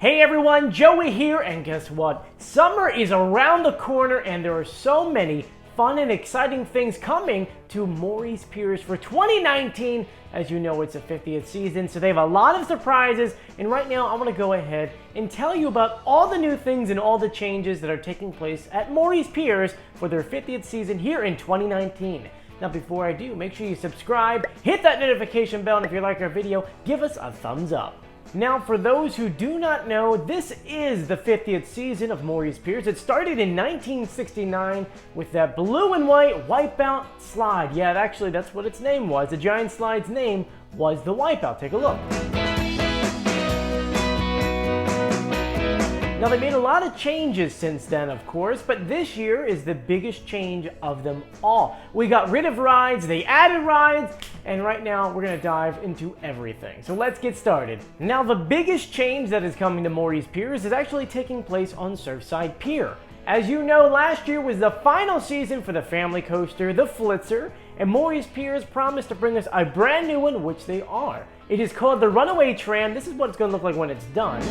Hey everyone, Joey here, and guess what? Summer is around the corner and there are so many fun and exciting things coming to Morey's Piers for 2019. As you know, it's the 50th season, so they have a lot of surprises, and right now I want to go ahead and tell you about all the new things and all the changes that are taking place at Morey's Piers for their 50th season here in 2019. Now before I do, make sure you subscribe, hit that notification bell, and if you like our video, give us a thumbs up. Now, for those who do not know, this is the 50th season of Morey's Piers. It started in 1969 with that blue and white Wipeout slide. Yeah, actually, that's what its name was. The giant slide's name was the Wipeout. Take a look. Now, they made a lot of changes since then, of course, but this year is the biggest change of them all. We got rid of rides, they added rides, and right now we're going to dive into everything. So let's get started. Now, the biggest change that is coming to Morey's Piers is actually taking place on Surfside Pier. As you know, last year was the final season for the family coaster, the Flitzer, and Morey's Piers promised to bring us a brand new one, which they are. It is called the Runaway Tram. This is what it's going to look like when it's done.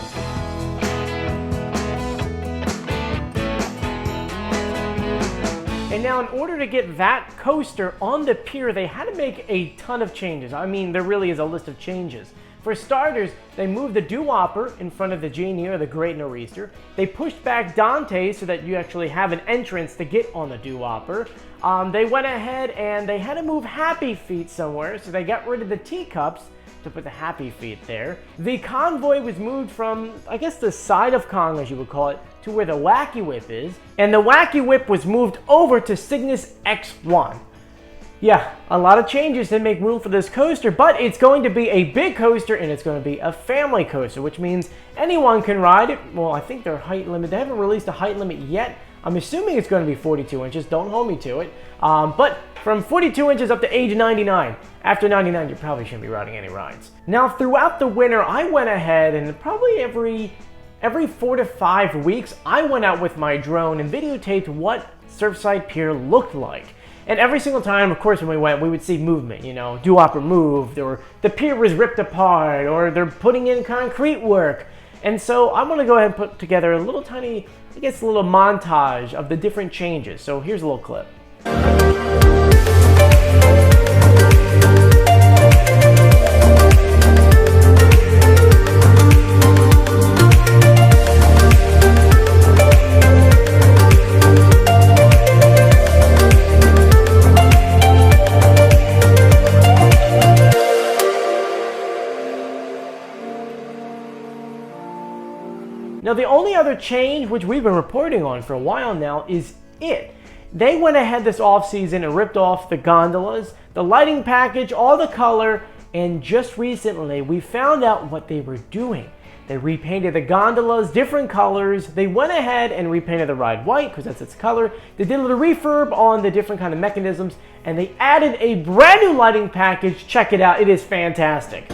And now, in order to get that coaster on the pier, they had to make a ton of changes. I mean, there really is a list of changes. For starters, they moved the doo-wopper in front of the Genie or the Great Nor'easter. They pushed back Dante so that you actually have an entrance to get on the doo-wopper. They went ahead and they had to move Happy Feet somewhere, so they got rid of the teacups to put the Happy Feet there. The convoy was moved from, I guess, the side of Kong, as you would call it, to where the Wacky Whip is. And the Wacky Whip was moved over to Cygnus X1. Yeah, a lot of changes to make room for this coaster, but it's going to be a big coaster and it's going to be a family coaster, which means anyone can ride it. Well, I think their height limit, they haven't released a height limit yet. I'm assuming it's going to be 42 inches. Don't hold me to it. But from 42 inches up to age 99. After 99, you probably shouldn't be riding any rides. Now, throughout the winter, I went ahead and probably every 4 to 5 weeks, I went out with my drone and videotaped what Surfside Pier looked like. And every single time, of course, when we went, we would see movement, you know, doo-wopper moved, or the pier was ripped apart, or they're putting in concrete work. And so I'm going to go ahead and put together a little tiny, I guess, a little montage of the different changes. So here's a little clip. Now, the only other change, which we've been reporting on for a while now, is it. They went ahead this off-season and ripped off the gondolas, the lighting package, all the color, and just recently we found out what they were doing. They repainted the gondolas different colors. They went ahead and repainted the ride white because that's its color. They did a little refurb on the different kind of mechanisms, and they added a brand new lighting package. Check it out. It is fantastic.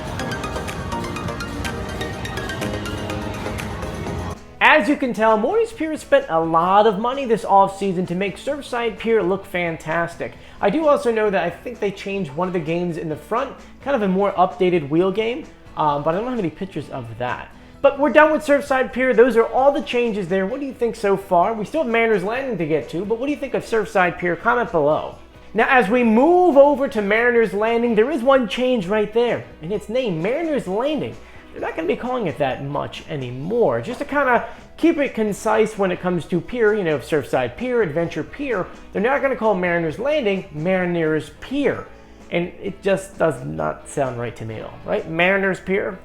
As you can tell, Morey's Pier spent a lot of money this off-season to make Surfside Pier look fantastic. I do also know that I think they changed one of the games in the front, kind of a more updated wheel game, but I don't have any pictures of that. But we're done with Surfside Pier. Those are all the changes there. What do you think so far? We still have Mariner's Landing to get to, but what do you think of Surfside Pier? Comment below. Now, as we move over to Mariner's Landing, there is one change right there, and it's named Mariner's Landing. They're not going to be calling it that much anymore. Just to kind of keep it concise when it comes to Pier, you know, Surfside Pier, Adventure Pier, they're not going to call Mariner's Landing Mariner's Pier. And it just does not sound right to me at all, right? Mariner's Pier?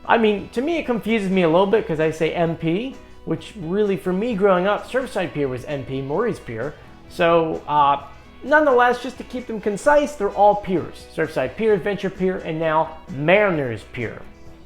I mean, to me it confuses me a little bit because I say MP, which really for me growing up, Surfside Pier was MP, Morey's Pier. So, nonetheless, just to keep them concise, they're all piers. Surfside Pier, Adventure Pier, and now Mariner's Pier.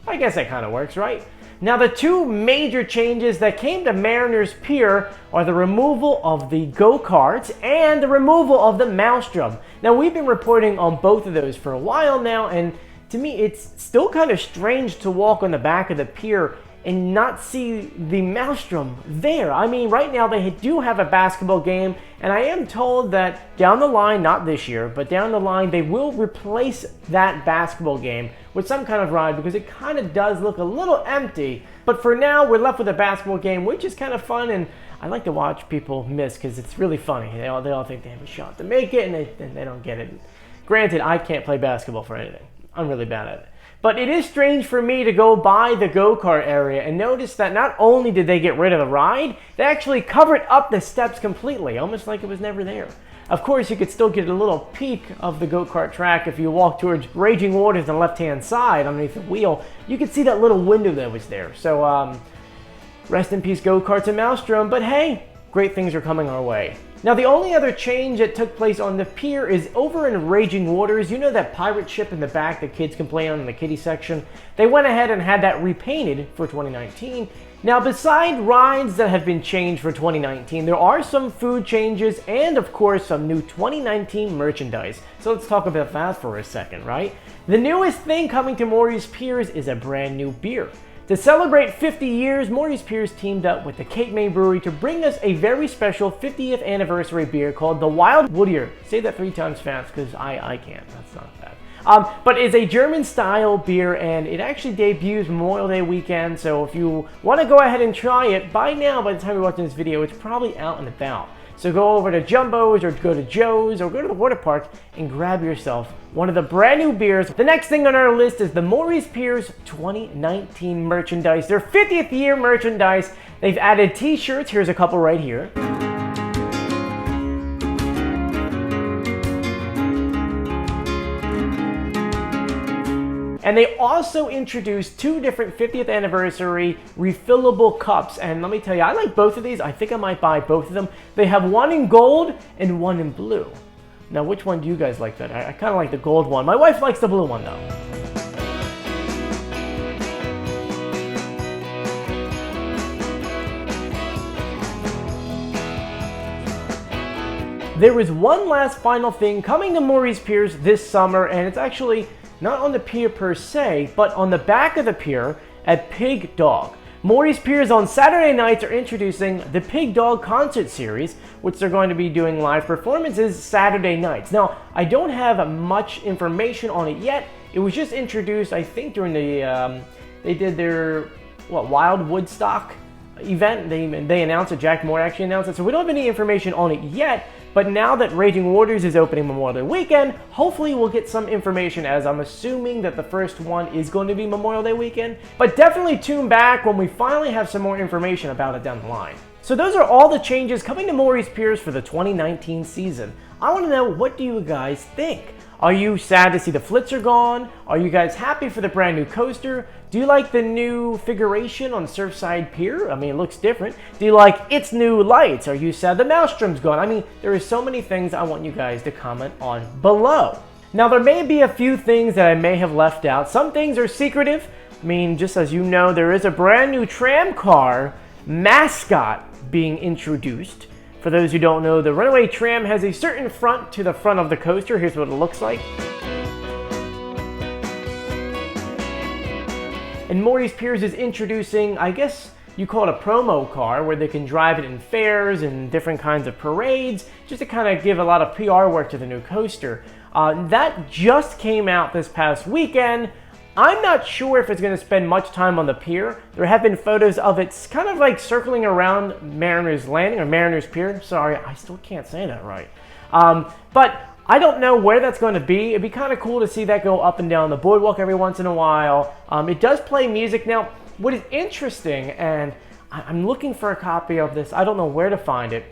I guess that kind of works, right? Now, the two major changes that came to Mariner's Pier are the removal of the go-karts and the removal of the Maelstrom. Now, we've been reporting on both of those for a while now, and to me, it's still kind of strange to walk on the back of the pier and not see the Maelstrom there. I mean, right now they do have a basketball game, and I am told that down the line, not this year, but down the line, they will replace that basketball game with some kind of ride because it kind of does look a little empty. But for now, we're left with a basketball game, which is kind of fun, and I like to watch people miss because it's really funny. They all think they have a shot to make it, and they don't get it. Granted, I can't play basketball for anything. I'm really bad at it. But it is strange for me to go by the go-kart area and notice that not only did they get rid of the ride, they actually covered up the steps completely, almost like it was never there. Of course, you could still get a little peek of the go-kart track if you walk towards Raging Waters on the left-hand side underneath the wheel. You could see that little window that was there. So, rest in peace, go-karts and Maelstrom, but hey, great things are coming our way. Now, the only other change that took place on the pier is over in Raging Waters. You know that pirate ship in the back that kids can play on in the kiddie section? They went ahead and had that repainted for 2019. Now, beside rides that have been changed for 2019, there are some food changes and, of course, some new 2019 merchandise. So let's talk about that for a second, right? The newest thing coming to Morey's Piers is a brand new beer. To celebrate 50 years, Morey's Piers teamed up with the Cape May Brewery to bring us a very special 50th anniversary beer called the Wildwood. Say that 3 times fast because I can't. That's not bad. But it's a German-style beer, and it actually debuts Memorial Day weekend. So if you want to go ahead and try it, by now, by the time you're watching this video, it's probably out and about. So go over to Jumbo's or go to Joe's or go to the water park and grab yourself one of the brand new beers. The next thing on our list is the Morey's Piers 2019 merchandise. Their 50th year merchandise. They've added t-shirts. Here's a couple right here. And they also introduced 2 different 50th anniversary refillable cups. And let me tell you, I like both of these. I think I might buy both of them. They have one in gold and one in blue. Now, which one do you guys like better? I kind of like the gold one. My wife likes the blue one, though. There is one last final thing coming to Morey's Piers this summer, and it's actually not on the pier per se, but on the back of the pier at Pig Dog. Morey's Piers on Saturday nights are introducing the Pig Dog concert series, which they're going to be doing live performances Saturday nights. Now, I don't have much information on it yet. It was just introduced, I think, during the, they did their, Wildwood stock event. They announced it, Jack Moore actually announced it, so we don't have any information on it yet. But now that Raging Waters is opening Memorial Day weekend, hopefully we'll get some information, as I'm assuming that the first one is going to be Memorial Day weekend. But definitely tune back when we finally have some more information about it down the line. So those are all the changes coming to Morey's Piers for the 2019 season. I want to know, what do you guys think? Are you sad to see the flits are gone? Are you guys happy for the brand new coaster? Do you like the new figuration on Surfside Pier? I mean, it looks different. Do you like its new lights? Are you sad the Maelstrom's gone? I mean, there are so many things I want you guys to comment on below. Now, there may be a few things that I may have left out. Some things are secretive. I mean, just as you know, there is a brand new tram car mascot being introduced. For those who don't know, the runaway tram has a certain front to the front of the coaster. Here's what it looks like. And Morey's Piers is introducing, I guess you call it a promo car, where they can drive it in fairs and different kinds of parades, just to kind of give a lot of PR work to the new coaster. That just came out this past weekend. I'm not sure if it's going to spend much time on the pier. There have been photos of it kind of like circling around Mariner's Landing, or Mariner's Pier. Sorry, I still can't say that right. But I don't know where that's going to be. It'd be kind of cool to see that go up and down the boardwalk every once in a while. It does play music. Now, what is interesting, and I'm looking for a copy of this, I don't know where to find it.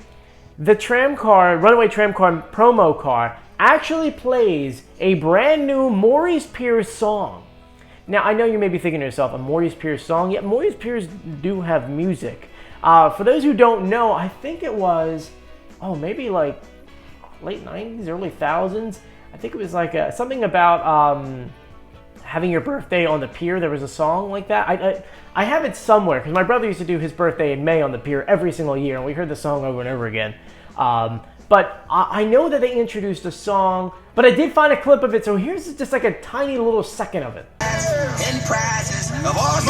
The tram car, runaway tram car promo car, actually plays a brand new Morey's Piers song. Now, I know you may be thinking to yourself, a Morey's Piers song? Yeah, Morey's Piers do have music. For those who don't know, I think it was, maybe like late 90s, early thousands. I think it was like something about having your birthday on the pier. There was a song like that. I have it somewhere, because my brother used to do his birthday in May on the pier every single year, and we heard the song over and over again. But I know that they introduced a song, but I did find a clip of it, so here's just like a tiny little second of it. In prizes of all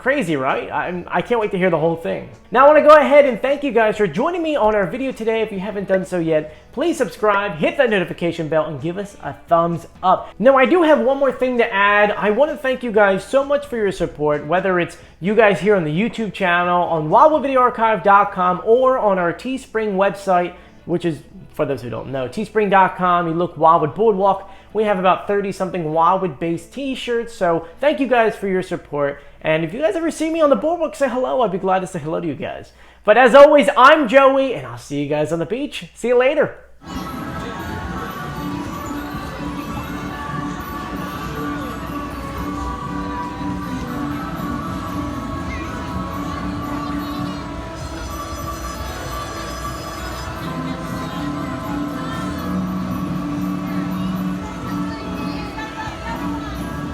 Crazy, right? I can't wait to hear the whole thing. Now I want to go ahead and thank you guys for joining me on our video today. If you haven't done so yet, please subscribe, hit that notification bell, and give us a thumbs up. Now I do have one more thing to add. I want to thank you guys so much for your support, whether it's you guys here on the YouTube channel, on wildwoodvideoarchive.com, or on our Teespring website, which is, for those who don't know, teespring.com. You look Wildwood Boardwalk. We have about 30-something Wildwood-based t-shirts, so thank you guys for your support. And if you guys ever see me on the boardwalk, say hello. I'd be glad to say hello to you guys. But as always, I'm Joey, and I'll see you guys on the beach. See you later.